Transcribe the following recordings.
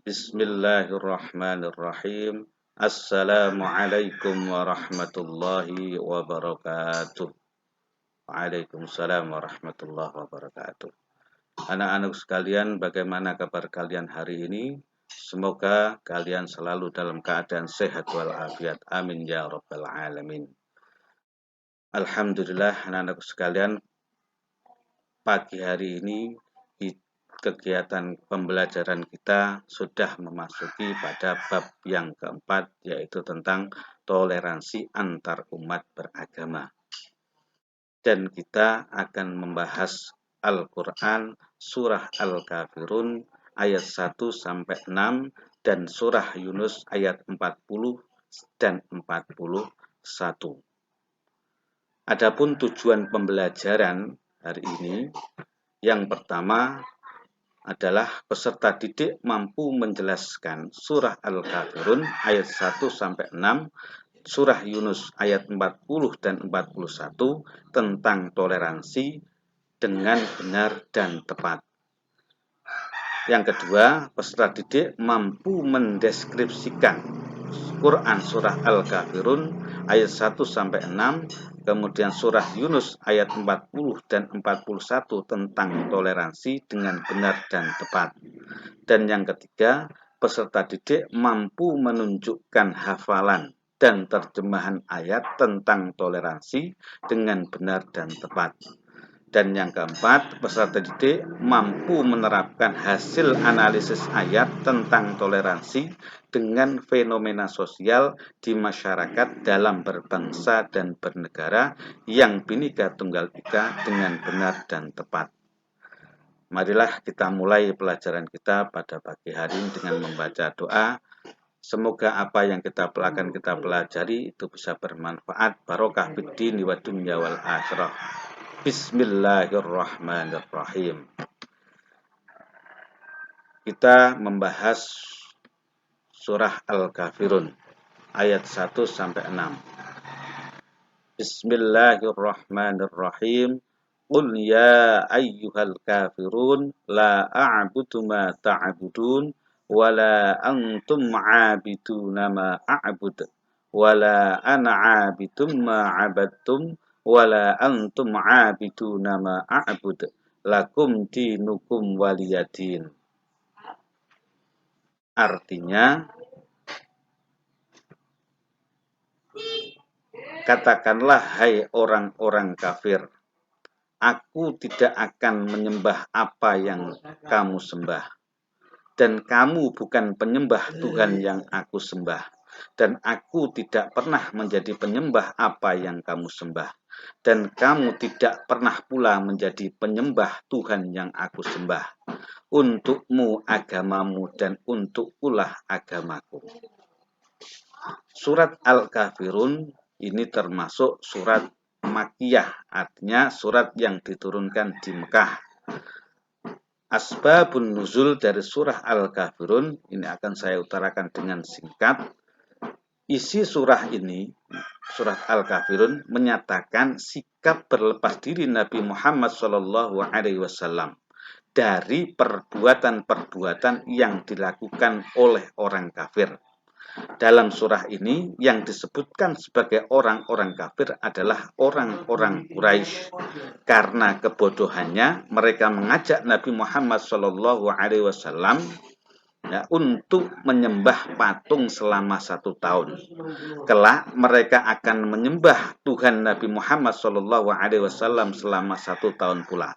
Bismillahirrahmanirrahim. Assalamualaikum warahmatullahi wabarakatuh. Waalaikumsalam warahmatullahi wabarakatuh. Anak-anak sekalian, bagaimana kabar kalian hari ini? Semoga kalian selalu dalam keadaan sehat walafiat. Amin ya rabbal alamin. Alhamdulillah, anak-anak sekalian, pagi hari ini di kegiatan pembelajaran kita sudah memasuki pada bab yang keempat, yaitu tentang toleransi antar umat beragama. Dan kita akan membahas Al-Quran, surah Al-Kafirun, ayat 1 sampai 6, dan surah Yunus ayat 40 dan 41. Adapun tujuan pembelajaran hari ini, yang pertama adalah peserta didik mampu menjelaskan surah Al-Kafirun ayat 1 sampai 6, surah Yunus ayat 40 dan 41 tentang toleransi dengan benar dan tepat. Yang kedua, peserta didik mampu mendeskripsikan Quran surah Al-Kafirun ayat 1 sampai 6, kemudian surah Yunus ayat 40 dan 41 tentang toleransi dengan benar dan tepat. Dan yang ketiga, peserta didik mampu menunjukkan hafalan dan terjemahan ayat tentang toleransi dengan benar dan tepat. Dan yang keempat, peserta didik mampu menerapkan hasil analisis ayat tentang toleransi dengan fenomena sosial di masyarakat dalam berbangsa dan bernegara yang Bhinneka Tunggal Ika dengan benar dan tepat. Marilah kita mulai pelajaran kita pada pagi hari ini dengan membaca doa. Semoga apa yang kita pelajari itu bisa bermanfaat, barokah fid dini wa dunya wal akhirah. Bismillahirrahmanirrahim. Kita membahas surah Al-Kafirun ayat 1 sampai 6. Bismillahirrahmanirrahim. Qul ya ayyuhal kafirun la a'budu ma ta'budun wa la antum 'abiduna ma a'bud wa la ana 'abidum ma 'abadtum wa la antum 'abiduna ma a'bud lakum dinukum waliyadin. Artinya, katakanlah hai orang-orang kafir, aku tidak akan menyembah apa yang kamu sembah, dan kamu bukan penyembah Tuhan yang aku sembah, dan aku tidak pernah menjadi penyembah apa yang kamu sembah, dan kamu tidak pernah pula menjadi penyembah Tuhan yang aku sembah. Untukmu agamamu dan untuk ulah agamaku. Surat Al-Kafirun ini termasuk surat Makkiyah, artinya surat yang diturunkan di Mekah. Asbabun nuzul dari surah Al-Kafirun ini akan saya utarakan dengan singkat. Isi surah ini, surat Al-Kafirun, menyatakan sikap berlepas diri Nabi Muhammad SAW dari perbuatan-perbuatan yang dilakukan oleh orang kafir. Dalam surah ini yang disebutkan sebagai orang-orang kafir adalah orang-orang Quraisy. Karena kebodohannya mereka mengajak Nabi Muhammad SAW untuk menyembah patung selama 1 tahun. Kelak mereka akan menyembah Tuhan Nabi Muhammad SAW selama 1 tahun pula.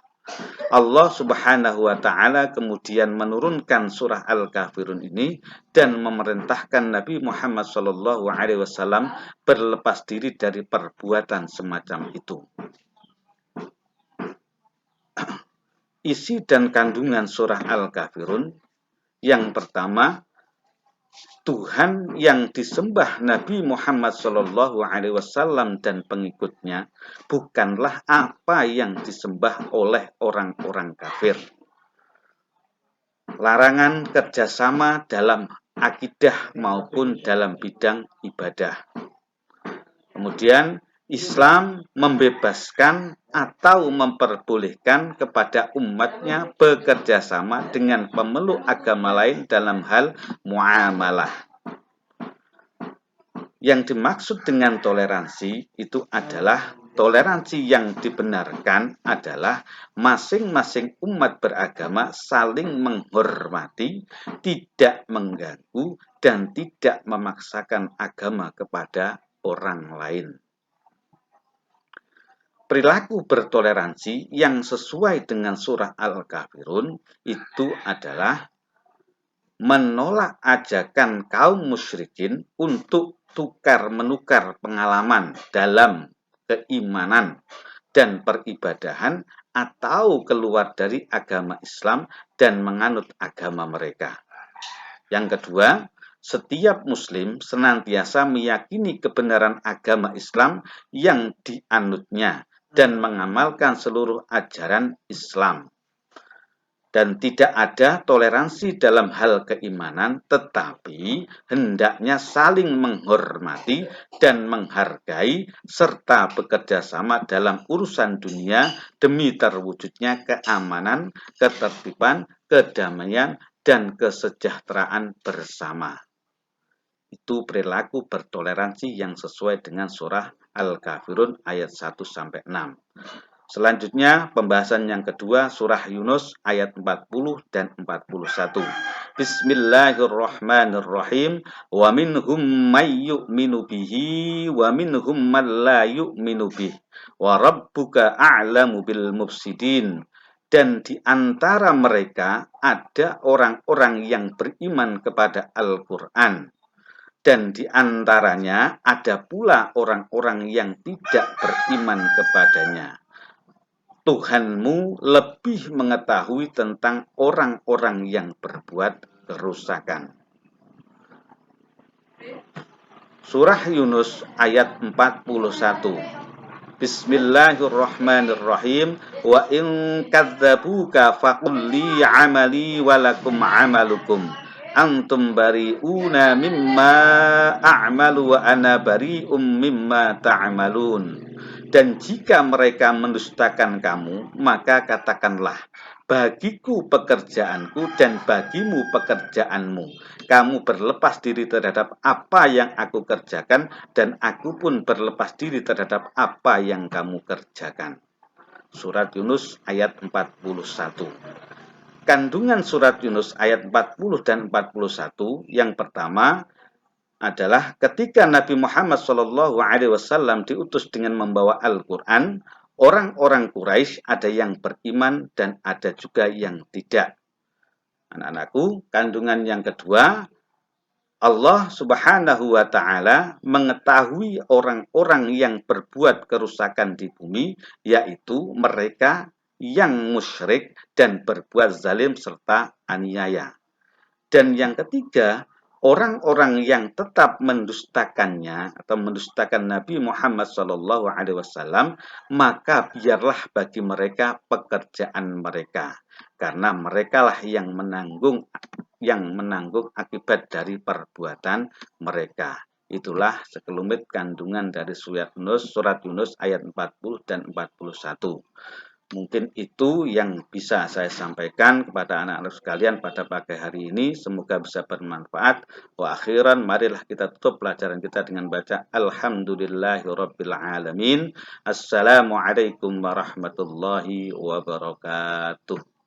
Allah Subhanahu wa Ta'ala kemudian menurunkan surah Al-Kafirun ini dan memerintahkan Nabi Muhammad SAW berlepas diri dari perbuatan semacam itu. Isi dan kandungan surah Al-Kafirun, yang pertama, Tuhan yang disembah Nabi Muhammad SAW dan pengikutnya bukanlah apa yang disembah oleh orang-orang kafir. Larangan kerjasama dalam akidah maupun dalam bidang ibadah. Kemudian Islam membebaskan atau memperbolehkan kepada umatnya bekerja sama dengan pemeluk agama lain dalam hal muamalah. Yang dimaksud dengan toleransi itu adalah toleransi yang dibenarkan adalah masing-masing umat beragama saling menghormati, tidak mengganggu, dan tidak memaksakan agama kepada orang lain. Perilaku bertoleransi yang sesuai dengan surah Al-Kafirun itu adalah menolak ajakan kaum musyrikin untuk tukar-menukar pengalaman dalam keimanan dan peribadahan atau keluar dari agama Islam dan menganut agama mereka. Yang kedua, setiap muslim senantiasa meyakini kebenaran agama Islam yang dianutnya dan mengamalkan seluruh ajaran Islam. Dan tidak ada toleransi dalam hal keimanan, tetapi hendaknya saling menghormati dan menghargai serta bekerja sama dalam urusan dunia demi terwujudnya keamanan, ketertiban, kedamaian, dan kesejahteraan bersama. Itu perilaku bertoleransi yang sesuai dengan surah Al-Kafirun ayat 1-6. Selanjutnya pembahasan yang kedua surah Yunus ayat 40 dan 41. Bismillahirrahmanirrahim. Wa minhum may yu'minu bihi wa minhum man la yu'minu bihi. Wa rabbuka a'lamu bil mufsidin. Dan di antara mereka ada orang-orang yang beriman kepada Al-Qur'an. Dan di antaranya ada pula orang-orang yang tidak beriman kepadanya. Tuhanmu lebih mengetahui tentang orang-orang yang berbuat kerusakan. Surah Yunus ayat 41. Bismillahirrahmanirrahim. Wa in kadzabuka faqul li amali wa lakum amalukum. Antum bari'una mimma a'malu wa ana bari'um mimma ta'malun. Dan jika mereka mendustakan kamu, maka katakanlah, bagiku pekerjaanku dan bagimu pekerjaanmu. Kamu berlepas diri terhadap apa yang aku kerjakan, dan aku pun berlepas diri terhadap apa yang kamu kerjakan. Surat Yunus ayat 41. Kandungan surat Yunus ayat 40 dan 41 yang pertama adalah ketika Nabi Muhammad SAW diutus dengan membawa Al-Quran, orang-orang Quraisy ada yang beriman dan ada juga yang tidak. Anak-anakku, kandungan yang kedua, Allah Subhanahu wa Ta'ala mengetahui orang-orang yang berbuat kerusakan di bumi, yaitu mereka yang musyrik dan berbuat zalim serta aniaya. Dan yang ketiga, orang-orang yang tetap mendustakannya atau mendustakan Nabi Muhammad SAW, maka biarlah bagi mereka pekerjaan mereka, karena merekalah yang menanggung akibat dari perbuatan mereka. Itulah sekelumit kandungan dari surat Yunus ayat 40 dan 41. Mungkin itu yang bisa saya sampaikan kepada anak-anak sekalian pada pagi hari ini. Semoga bisa bermanfaat. Wa akhiran, marilah kita tutup pelajaran kita dengan baca Alhamdulillahirabbil alamin. Assalamualaikum warahmatullahi wabarakatuh.